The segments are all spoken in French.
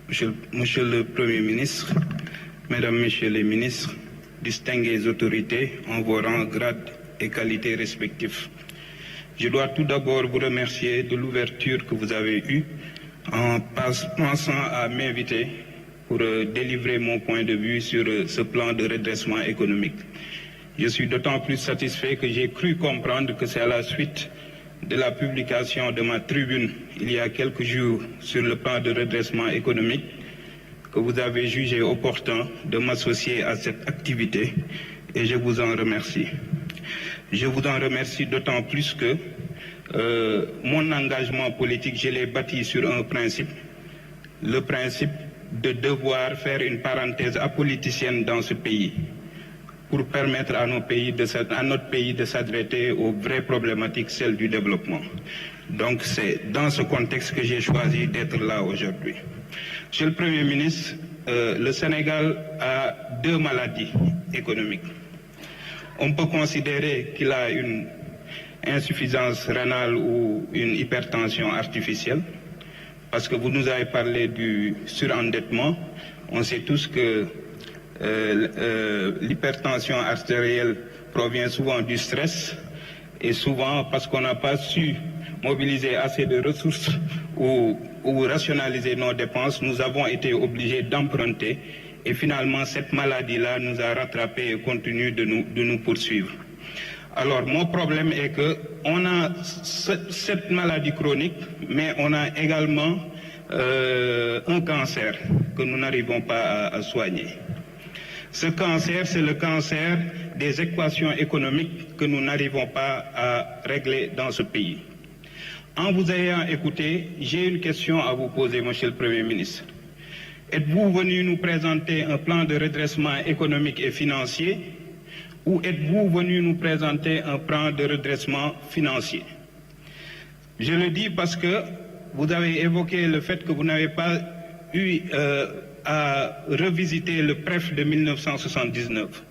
Monsieur le Premier ministre, Mesdames, Messieurs les ministres, distinguées autorités en vos rangs, grades et qualités respectifs. Je dois tout d'abord vous remercier de l'ouverture que vous avez eue en pensant à m'inviter pour délivrer mon point de vue sur ce plan de redressement économique. Je suis d'autant plus satisfait que j'ai cru comprendre que c'est à la suite de la publication de ma tribune il y a quelques jours sur le plan de redressement économique que vous avez jugé opportun de m'associer à cette activité et je vous en remercie. Je vous en remercie d'autant plus que mon engagement politique, je l'ai bâti sur un principe, le principe de devoir faire une parenthèse apoliticienne dans ce pays pour permettre à notre pays de s'adresser aux vraies problématiques, celles du développement. Donc c'est dans ce contexte que j'ai choisi d'être là aujourd'hui. Monsieur le Premier ministre, le Sénégal a deux maladies économiques. On peut considérer qu'il a une insuffisance rénale ou une hypertension artificielle, parce que vous nous avez parlé du surendettement. On sait tous que l'hypertension artérielle provient souvent du stress et souvent parce qu'on n'a pas su mobiliser assez de ressources ou rationaliser nos dépenses, nous avons été obligés d'emprunter et finalement cette maladie-là nous a rattrapés et continue de nous poursuivre. Alors mon problème est qu'on a cette maladie chronique, mais on a également un cancer que nous n'arrivons pas à soigner. Ce cancer, c'est le cancer des équations économiques que nous n'arrivons pas à régler dans ce pays. En vous ayant écouté, j'ai une question à vous poser, Monsieur le Premier ministre. Êtes-vous venu nous présenter un plan de redressement économique et financier ou êtes-vous venu nous présenter un plan de redressement financier? Je le dis parce que vous avez évoqué le fait que vous n'avez pas eu à revisiter le PREF de 1979.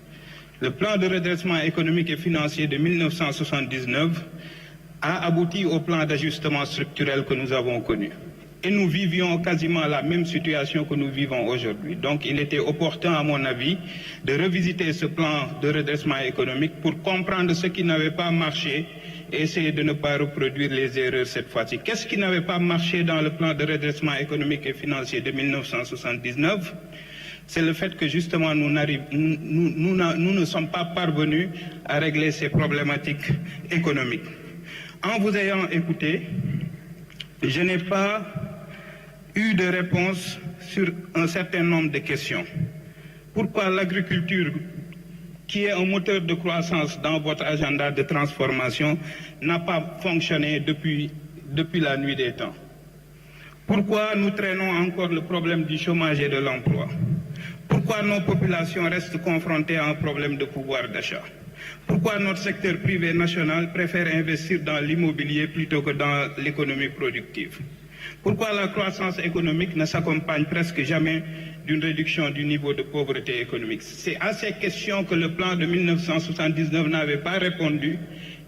Le plan de redressement économique et financier de 1979 a abouti au plan d'ajustement structurel que nous avons connu. Et nous vivions quasiment la même situation que nous vivons aujourd'hui. Donc il était opportun, à mon avis, de revisiter ce plan de redressement économique pour comprendre ce qui n'avait pas marché et essayer de ne pas reproduire les erreurs cette fois-ci. Qu'est-ce qui n'avait pas marché dans le plan de redressement économique et financier de 1979? C'est le fait que justement nous ne sommes pas parvenus à régler ces problématiques économiques. En vous ayant écouté, je n'ai pas eu de réponse sur un certain nombre de questions. Pourquoi l'agriculture, qui est un moteur de croissance dans votre agenda de transformation, n'a pas fonctionné depuis la nuit des temps? Pourquoi nous traînons encore le problème du chômage et de l'emploi? Pourquoi nos populations restent confrontées à un problème de pouvoir d'achat? Pourquoi notre secteur privé national préfère investir dans l'immobilier plutôt que dans l'économie productive? Pourquoi la croissance économique ne s'accompagne presque jamais d'une réduction du niveau de pauvreté économique? C'est à ces questions que le plan de 1979 n'avait pas répondu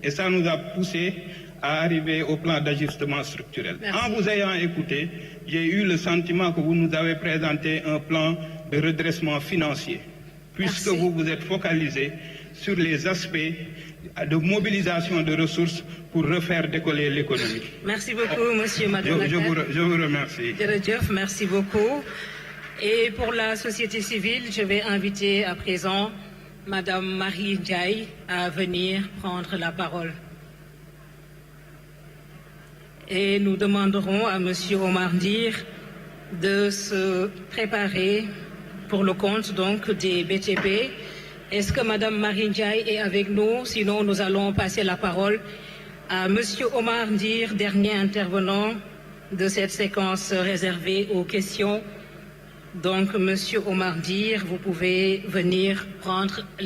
et ça nous a poussé à arriver au plan d'ajustement structurel. Merci. En vous ayant écouté, j'ai eu le sentiment que vous nous avez présenté un plan de redressement financier, puisque vous vous êtes focalisé sur les aspects de mobilisation de ressources pour refaire décoller l'économie. Merci beaucoup, Monsieur Madeleine. Je vous remercie. Merci beaucoup. Et pour la société civile, je vais inviter à présent Madame Marie Ndiaye à venir prendre la parole. Et nous demanderons à Monsieur Omar Ndir de se préparer pour le compte donc des BTP. Est-ce que Madame Marie Ndiaye est avec nous? Sinon, nous allons passer la parole à Monsieur Omar Ndir, dernier intervenant de cette séquence réservée aux questions. Donc, Monsieur Omar Ndir, vous pouvez venir prendre